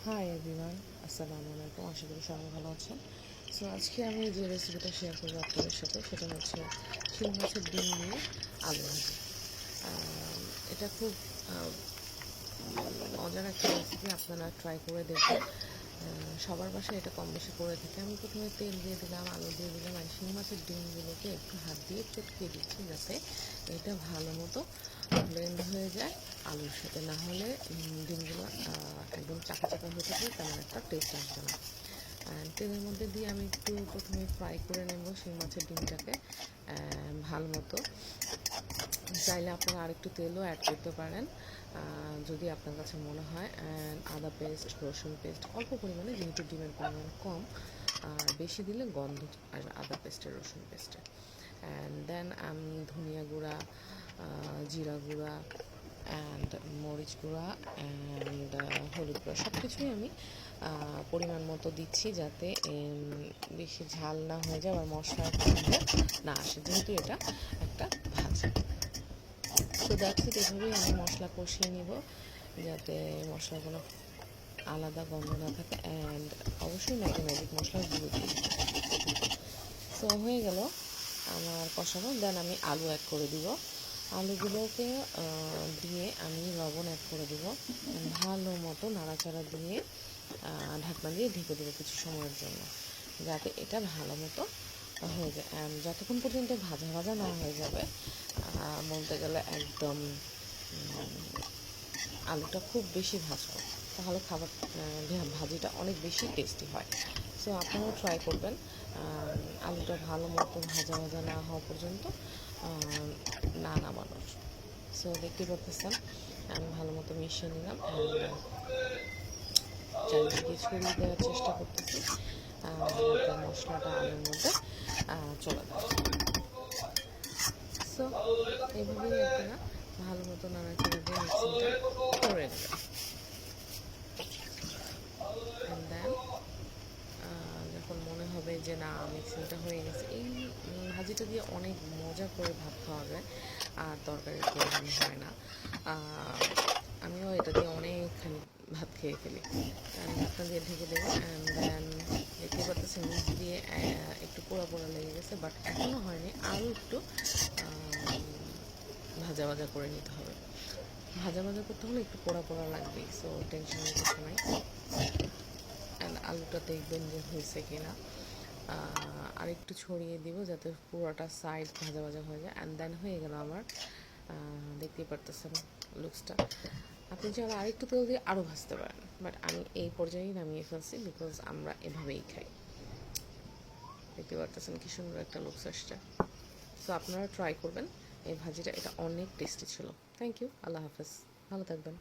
Hi everyone, আসসালামু আলাইকুম। আশা করি সবাই ভালো আছেন। সো আজকে আমি যে রেসিপিটা শেয়ার করবো আপনাদের সাথে সেটা হচ্ছে শিং মাছের ডিম দিয়ে আলু ভাজি। এটা খুব মজার একটা রেসিপি, আপনারা ট্রাই করে দেখবেন। সবার বাসায় এটা কম বেশি করে থাকে। আমি প্রথমে তেল দিয়ে দিলাম, আলু দিয়ে দিলাম, আর শিং মাছের ডিমগুলোকে একটু হাত দিয়ে চটকিয়ে দিচ্ছি যাতে এটা ভালো মতো ব্লেন্ড হয়ে যায় আলুর সাথে। না হলে ডিমগুলো একদম চাকা চাকা হয়ে থাকলে তেমন একটা টেস্ট আসবে না। তেলের মধ্যে দিয়ে আমি একটু প্রথমে ফ্রাই করে নেব শিং মাছের ডিমটাকে ভালো মতো। চাইলে আপনারা আরেকটু তেলও অ্যাড করতে পারেন যদি আপনার কাছে মনে হয়। আদা পেস্ট, রসুন পেস্ট অল্প পরিমাণে, যেহেতু ডিমের পরিমাণ কম, আর বেশি দিলে গন্ধ আর আদা পেস্টের, রসুন পেস্টে। অ্যান্ড দেন আমি ধনিয়া গুঁড়া, জিরা গুঁড়া অ্যান্ড মরিচ গুঁড়া অ্যান্ড হলুদ গুঁড়া সব কিছুই আমি পরিমাণ মতো দিচ্ছি যাতে বেশি ঝাল না হয়ে যায় আর মশলার গন্ধ না আসে, যেহেতু এটা একটা ভাজি। তো দেখছি এভাবেই আমি মশলা কষিয়ে নিব যাতে মশলাগুলো আলাদা গন্ধ না থাকে। অ্যান্ড অবশ্যই ম্যাজিক মশলা গুঁড়ো দিই। সো হয়ে গেল আমার কষানো। দেন আমি আলু অ্যাড করে দিব। আলুগুলোকে দিয়ে আমি লবণ অ্যাড করে দিব, ভালো মতো নাড়াচাড়া দিয়ে ঢাকনা দিয়ে ঢেকে দেবো কিছু সময়ের জন্য যাতে এটা ভালো মতো হয়ে যায়। যতক্ষণ পর্যন্ত ভাজা ভাজা না হয়ে যাবে, বলতে গেলে একদম আলুটা খুব বেশি ভাজবো, তাহলে ভাজিটা অনেক বেশি টেস্টি হয়। সো আপনারাও ট্রাই করবেন আলুটা ভালো মতো ভাজা ভাজা না হওয়া পর্যন্ত না নামানোর। সো দেখতে পাচ্ছেন আমি ভালো মতো মিশিয়ে নিলাম, চারিদিকে ছড়িয়ে দেওয়ার চেষ্টা করতেছি যাতে মশলাটা আলুর মধ্যে চলে যায়। সো এইভাবেই আপনারা ভালো মতো নাড়াচাড়া দিয়ে মিক্সিংটা করে নেবেন। অ্যান্ড দেন যখন মনে হবে যে না মিক্সিংটা হয়ে গেছে, এই ভাজিটা দিয়ে অনেক মজা করে ভাত খাওয়া যায় আর তরকারির প্রয়োজন হয় না। আমিও এটা দিয়ে অনেকখানি ভাত খেয়ে ফেলি। ঢাকনা দিয়ে ঢেকে দেবো। অ্যান্ড দেন দেখতে পাচ্ছেন নিচ দিয়ে একটু পোড়া পোড়া লেগে গেছে, বাট এখনও হয়নি, আরও একটু ভাজা ভাজা করে নিতে হবে। ভাজা ভাজা করতে হলে একটু পোড়া পোড়া লাগবেই, সো টেনশনের কিছু নাই। অ্যান্ড আলুটা দেখবেন যে হয়েছে কিনা, আর একটু ছড়িয়ে দিব যাতে পুরোটা সাইড ভাজা ভাজা হয়ে যায়। অ্যান্ড দেন হয়ে গেল আমার। দেখতেই পারতেছেন লুকসটা। আপনি চাইলে আরেকটু তেল দিয়ে আরও ভাজতে পারেন, বাট আমি এই পর্যায়েই নামিয়ে ফেলছি বিকজ আমরা এভাবেই খাই। দেখতে পারতেছেন কি সুন্দর একটা লুকস আসছে। সো আপনারা ট্রাই করবেন এই ভাজিটা, এটা অনেক টেস্টি ছিল। থ্যাংক ইউ, আল্লাহ হাফেজ, ভালো থাকবেন।